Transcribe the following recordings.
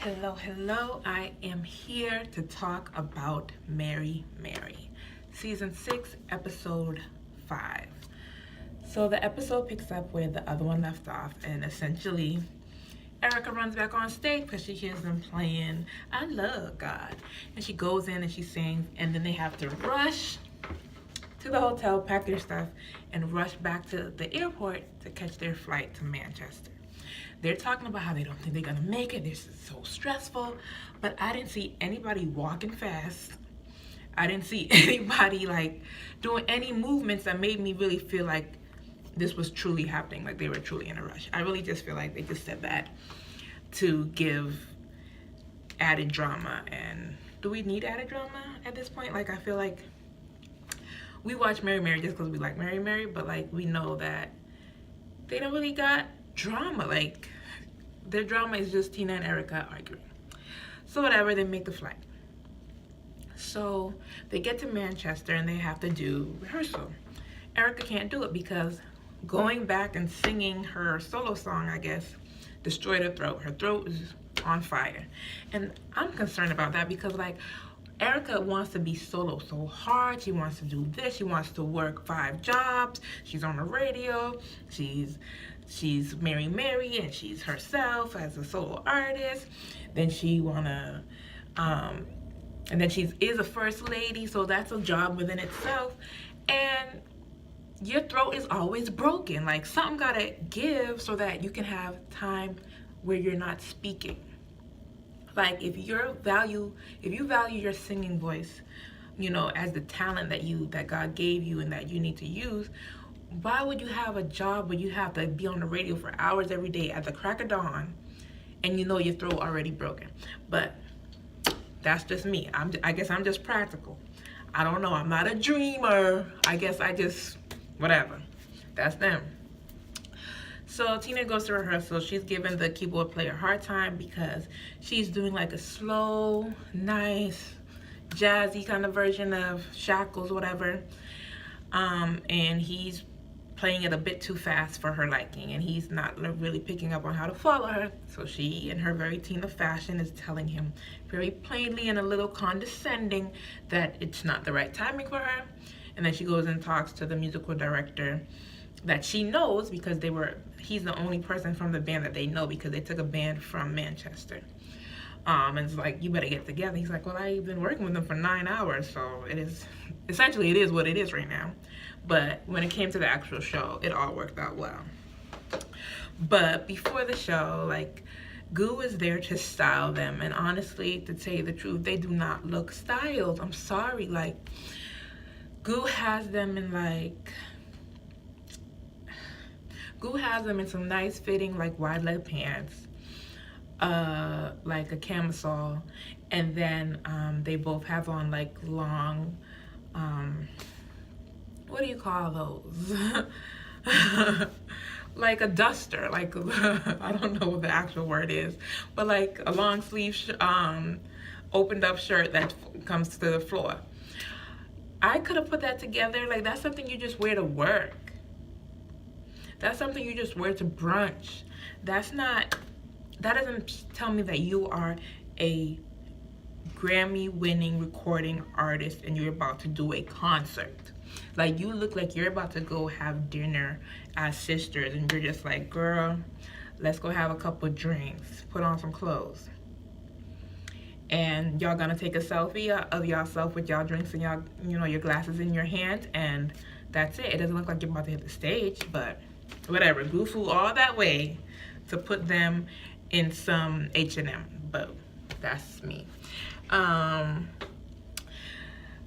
Hello, hello. I am here to talk about Mary Mary, Season 6, Episode 5. So the episode picks up where the other one left off, and essentially, Erica runs back on stage because she hears them playing I Love God. And she goes in and she sings, and then they have to rush to the hotel, pack their stuff, and rush back to the airport to catch their flight to Manchester. They're talking about how they don't think they're gonna make it. This is so stressful. But I didn't see anybody walking fast. I didn't see anybody like doing any movements that made me really feel like this was truly happening, like they were truly in a rush. I really just feel like they just said that to give added drama. And do we need added drama at this point? Like, I feel like we watch Mary Mary just because we like Mary Mary, but like we know that they don't really got drama. Like, their drama is just Tina and Erica arguing. So whatever, they make the flight. So they get to Manchester and they have to do rehearsal. Erica can't do it because going back and singing her solo song, I guess, destroyed her throat. Her throat is on fire. And I'm concerned about that because, like, Erica wants to be solo so hard. She wants to do this. She wants to work 5 jobs. She's on the radio. She's Mary Mary, and she's herself as a solo artist. Then she wanna, and then she is a first lady, so that's a job within itself. And your throat is always broken. Like, something gotta give so that you can have time where you're not speaking. Like, if you value your singing voice, you know, as the talent that God gave you and that you need to use, why would you have a job where you have to be on the radio for hours every day at the crack of dawn and you know your throat already broken? But that's just me. I guess I'm just practical. I don't know. I'm not a dreamer. I guess I just, whatever. That's them. So Tina goes to rehearsal. She's giving the keyboard player a hard time because she's doing like a slow, nice, jazzy kind of version of Shackles, whatever. And he's playing it a bit too fast for her liking, and he's not really picking up on how to follow her. So she, in her very Tina fashion, is telling him very plainly and a little condescending that it's not the right timing for her. And then she goes and talks to the musical director that she knows because he's the only person from the band that they know because they took a band from Manchester. And it's like, you better get together. He's like, well, I've been working with them for 9 hours, so it is what it is right now. But when it came to the actual show, it all worked out well. But before the show, like, Goo is there to style them, and honestly, to tell you the truth, they do not look styled. I'm sorry. Like, Goo has them in some nice fitting, like, wide leg pants, like a camisole, and then they both have on like long, what do you call those? Like a duster, like I don't know what the actual word is, but like a long sleeve opened up shirt that comes to the floor. I could have put that together. Like, that's something you just wear to work. That's something you just wear to brunch. That doesn't tell me that you are a Grammy-winning recording artist and you're about to do a concert. Like, you look like you're about to go have dinner as sisters, and you're just like, girl, let's go have a couple drinks, put on some clothes. And y'all gonna take a selfie of yourself with y'all drinks and y'all, you know, your glasses in your hand, and that's it. It doesn't look like you're about to hit the stage, but whatever. Goo flew all that way to put them in some H&M, but that's me.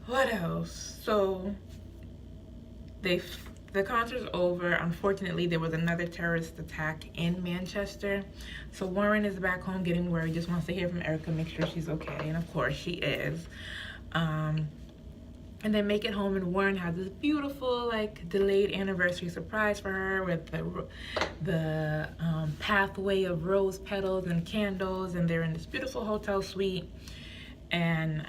What else? So the concert's over. Unfortunately, there was another terrorist attack in Manchester. So Warren is back home getting worried, just wants to hear from Erica, make sure she's okay. And of course she is. And they make it home, and Warren has this beautiful, like, delayed anniversary surprise for her with the pathway of rose petals and candles, and they're in this beautiful hotel suite, and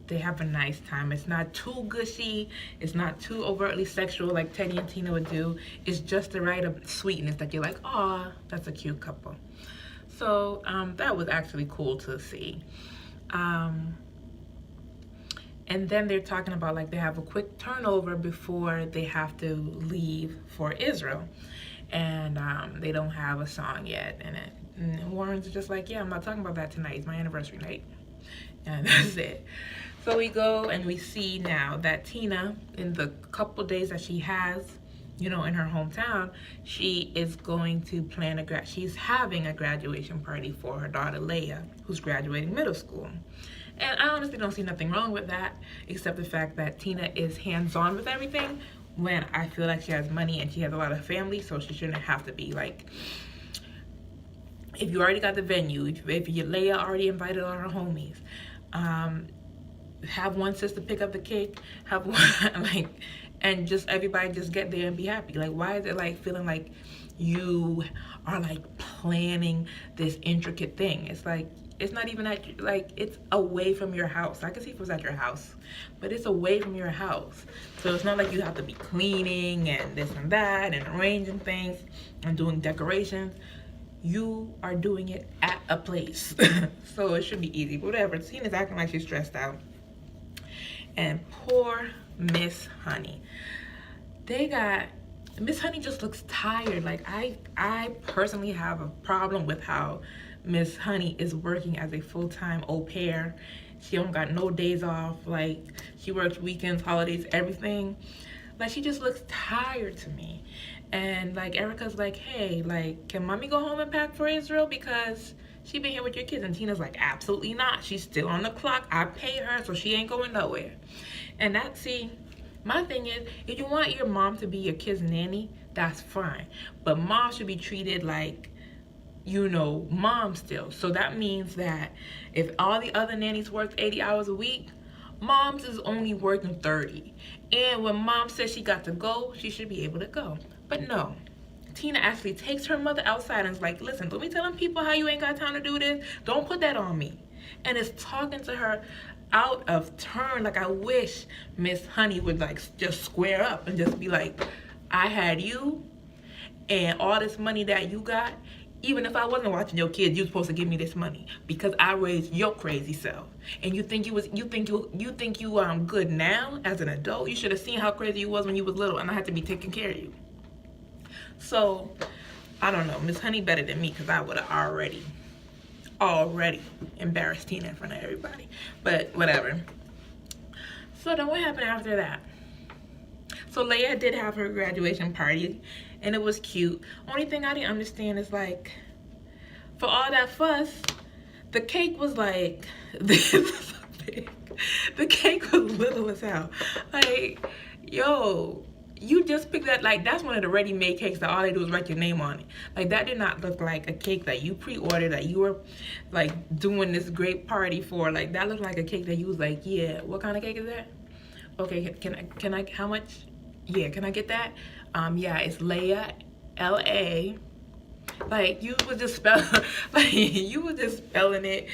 they have a nice time. It's not too gushy, it's not too overtly sexual like Teddy and Tina would do. It's just the right sweetness that you're like, aw, that's a cute couple. So that was actually cool to see. And then they're talking about like they have a quick turnover before they have to leave for Israel. And they don't have a song yet. And Warren's just like, yeah, I'm not talking about that tonight. It's my anniversary night. And that's it. So we go and we see now that Tina, in the couple days that she has, in her hometown, she is going to plan she's having a graduation party for her daughter Leia, who's graduating middle school. And I honestly don't see nothing wrong with that, except the fact that Tina is hands-on with everything, when I feel like she has money and she has a lot of family, so she shouldn't have to be like, if you already got the venue, if your Leia already invited all her homies, have one sister pick up the cake, have one, and just everybody just get there and be happy. Like, why is it like feeling like you are like planning this intricate thing? It's like, it's not even at, like, it's away from your house. I can see if it was at your house, but it's away from your house. So it's not like you have to be cleaning and this and that and arranging things and doing decorations. You are doing it at a place. So it should be easy, but whatever. Tina's acting like she's stressed out. And poor Miss Honey. Miss Honey just looks tired. Like, I personally have a problem with how Miss Honey is working as a full-time au pair. She don't got no days off. Like, she works weekends, holidays, everything. Like, she just looks tired to me. And like, Erica's like, hey, like, can mommy go home and pack for Israel because she been here with your kids? And Tina's like, absolutely not. She's still on the clock. I pay her, so she ain't going nowhere. And my thing is, if you want your mom to be your kid's nanny, that's fine. But mom should be treated like, mom still. So that means that if all the other nannies worked 80 hours a week, mom's is only working 30. And when mom says she got to go, she should be able to go. But no, Tina actually takes her mother outside and is like, listen, don't be telling people how you ain't got time to do this. Don't put that on me. And is talking to her out of turn. Like, I wish Miss Honey would like just square up and just be like, I had you and all this money that you got. Even if I wasn't watching your kids, you supposed to give me this money because I raised your crazy self. And you think you good now as an adult? You should have seen how crazy you was when you was little, and I had to be taking care of you. So I don't know, Miss Honey better than me, because I would have already embarrassed Tina in front of everybody. But whatever. So then what happened after that? So Leia did have her graduation party, and it was cute. Only thing I didn't understand is, like, for all that fuss, the cake was like this big. The cake was little as hell. Like, yo, you just picked that. Like, that's one of the ready-made cakes that all they do is write your name on it. Like, that did not look like a cake that you pre-ordered, that you were like doing this great party for. Like, that looked like a cake that you was like, yeah, what kind of cake is that? Okay, can I how much? Yeah, can I get that? Yeah, it's Leia, L-A. Like, you was just spelling it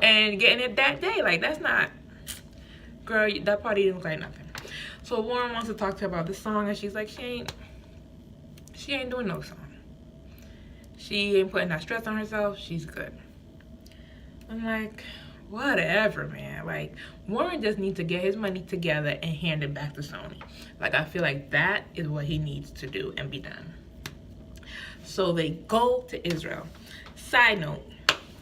and getting it that day. Like, that's not, girl, that party didn't look like nothing. So Warren wants to talk to her about this song, and she's like, she ain't doing no song. She ain't putting that stress on herself. She's good. I'm like, whatever, man. Like, Warren just needs to get his money together and hand it back to Sony. Like, I feel like that is what he needs to do and be done. So they go to Israel. Side note,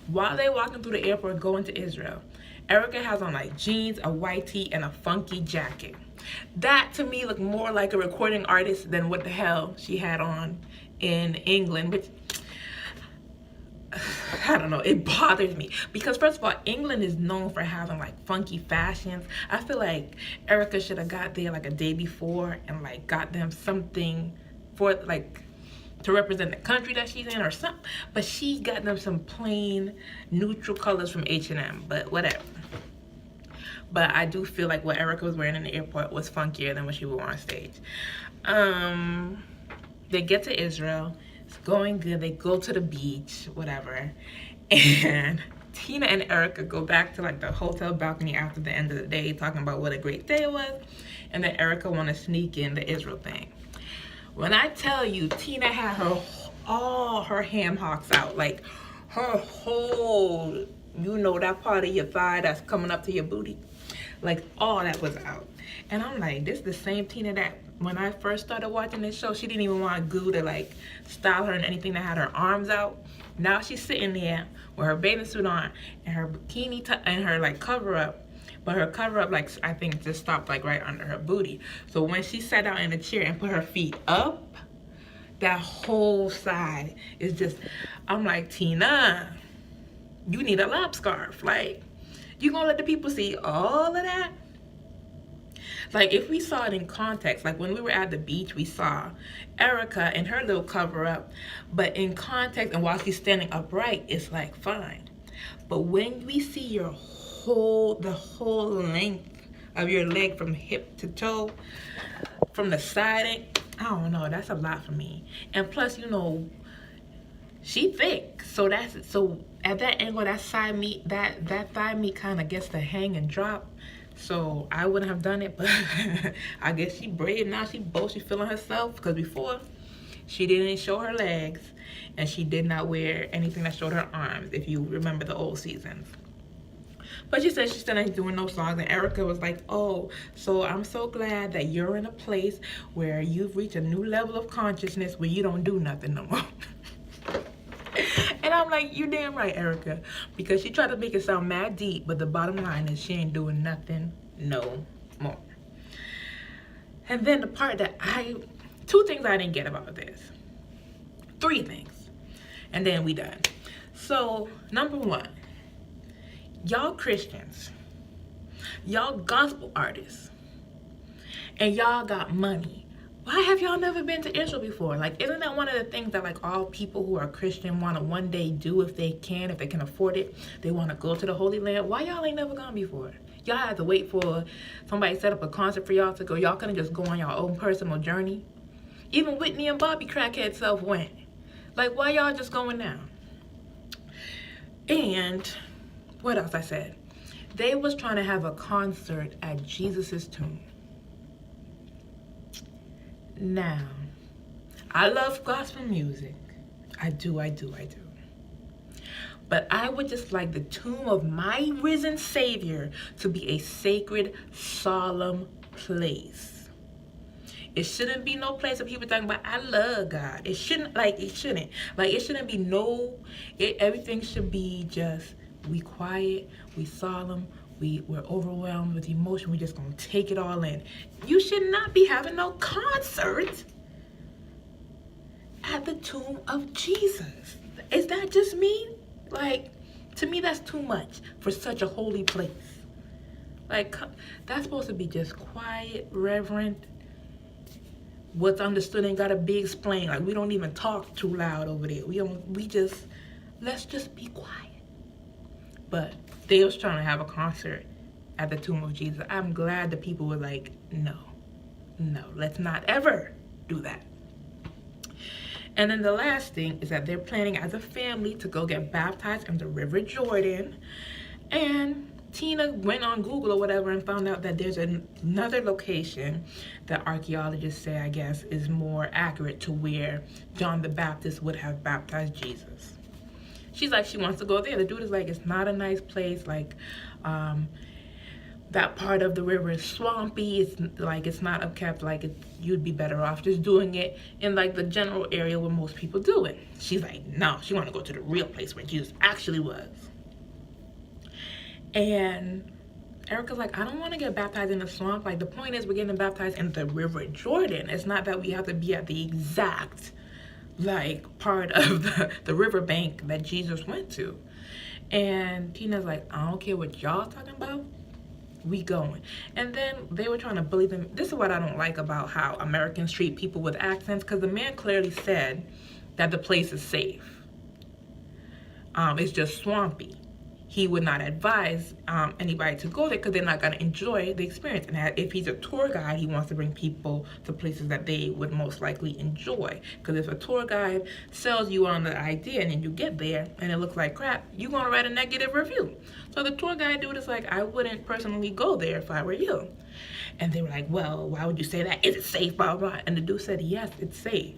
while they walking through the airport going to Israel, Erica has on like jeans, a white tee, and a funky jacket. That to me looked more like a recording artist than what the hell she had on in England, which, I don't know, it bothers me. Because first of all, England is known for having like funky fashions. I feel like Erica should have got there like a day before and like got them something for like to represent the country that she's in or something. But she got them some plain neutral colors from H&M, but whatever. But I do feel like what Erica was wearing in the airport was funkier than what she wore on stage. They get to Israel. It's going good. They go to the beach, whatever. And Tina and Erica go back to like the hotel balcony after the end of the day, talking about what a great day it was. And then Erica want to sneak in the Israel thing. When I tell you, Tina had all her ham hocks out, like her whole, that part of your thigh that's coming up to your booty, like all that was out. And I'm like, this is the same Tina that when I first started watching this show, she didn't even want Goo to like style her in anything that had her arms out. Now she's sitting there with her bathing suit on and her bikini and her like cover up. But her cover up, like, I think just stopped like right under her booty. So when she sat down in the chair and put her feet up, that whole side is just, I'm like, Tina, you need a lap scarf. Like, you gonna let the people see all of that? Like, if we saw it in context, like when we were at the beach, we saw Erica and her little cover up. But in context, and while she's standing upright, it's like fine. But when we see the whole length of your leg from hip to toe, from the side, I don't know, that's a lot for me. And plus, she thick, so at that angle, that side meat, that thigh meat kind of gets to hang and drop. So I wouldn't have done it, but I guess she brave now. She feeling herself, because before she didn't show her legs and she did not wear anything that showed her arms, if you remember the old seasons. But she said she still ain't doing no songs, and Erica was like, oh, so I'm so glad that you're in a place where you've reached a new level of consciousness where you don't do nothing no more. And I'm like, you damn right, Erica, because she tried to make it sound mad deep, but the bottom line is she ain't doing nothing no more. And then the part that two things I didn't get about this. 3 things. And then we done. So, number 1, y'all Christians, y'all gospel artists, and y'all got money. Why have y'all never been to Israel before? Like, isn't that one of the things that like all people who are Christian want to one day do if they can afford it? They want to go to the Holy Land. Why y'all ain't never gone before? Y'all had to wait for somebody to set up a concert for y'all to go. Y'all couldn't just go on your own personal journey. Even Whitney and Bobby Crackhead self went. Like, why y'all just going now? And what else I said? They was trying to have a concert at Jesus's tomb. Now, I love gospel music. I do. But I would just like the tomb of my risen Savior to be a sacred, solemn place. It shouldn't be no place that people talking about, I love God. It shouldn't be everything should be just, we quiet, we solemn, we're overwhelmed with emotion. We're just gonna take it all in. You should not be having no concert at the tomb of Jesus. Is that just me? Like, to me, that's too much for such a holy place. Like, that's supposed to be just quiet, reverent. What's understood ain't gotta be explained. Like, we don't even talk too loud over there. Let's just be quiet. But they was trying to have a concert at the tomb of Jesus. I'm glad the people were like, no, let's not ever do that. And then the last thing is that they're planning as a family to go get baptized in the River Jordan. And Tina went on Google or whatever and found out that there's another location that archaeologists say, I guess, is more accurate to where John the Baptist would have baptized Jesus. She's like, she wants to go there. The dude is like, it's not a nice place. Like, that part of the river is swampy. It's not upkept. Like, you'd be better off just doing it in like the general area where most people do it. She's like, no, she want to go to the real place where Jesus actually was. And Erica's like, I don't want to get baptized in the swamp. Like, the point is we're getting baptized in the River Jordan. It's not that we have to be at the exact like part of the riverbank that Jesus went to. And Tina's like, I don't care what y'all talking about, we going. And then they were trying to bully them. This is what I don't like about how Americans treat people with accents, because the man clearly said that the place is safe. It's just swampy. He would not advise anybody to go there because they're not going to enjoy the experience. And if he's a tour guide, he wants to bring people to places that they would most likely enjoy. Because if a tour guide sells you on the idea and then you get there and it looks like crap, you're going to write a negative review. So the tour guide dude is like, I wouldn't personally go there if I were you. And they were like, well, why would you say that? Is it safe? Blah, blah. And the dude said, yes, it's safe.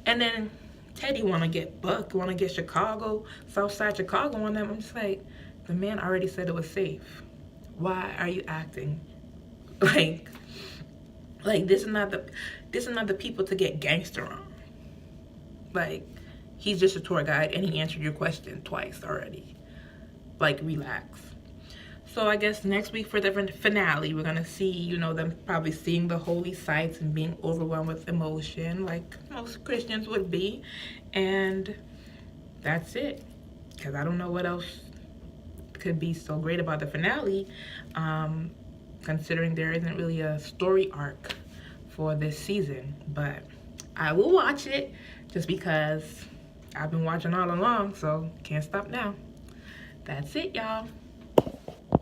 And then Teddy want to get Buck, want to get Chicago, Southside Chicago on them. I'm just like, the man already said it was safe. Why are you acting like this is not the people to get gangster on? Like, he's just a tour guide and he answered your question twice already. Like, relax. So I guess next week for the finale, we're gonna see, you know, them probably seeing the holy sights and being overwhelmed with emotion, like most Christians would be. And that's it. Because I don't know what else could be so great about the finale, considering there isn't really a story arc for this season. But I will watch it just because I've been watching all along, so can't stop now. That's it, y'all.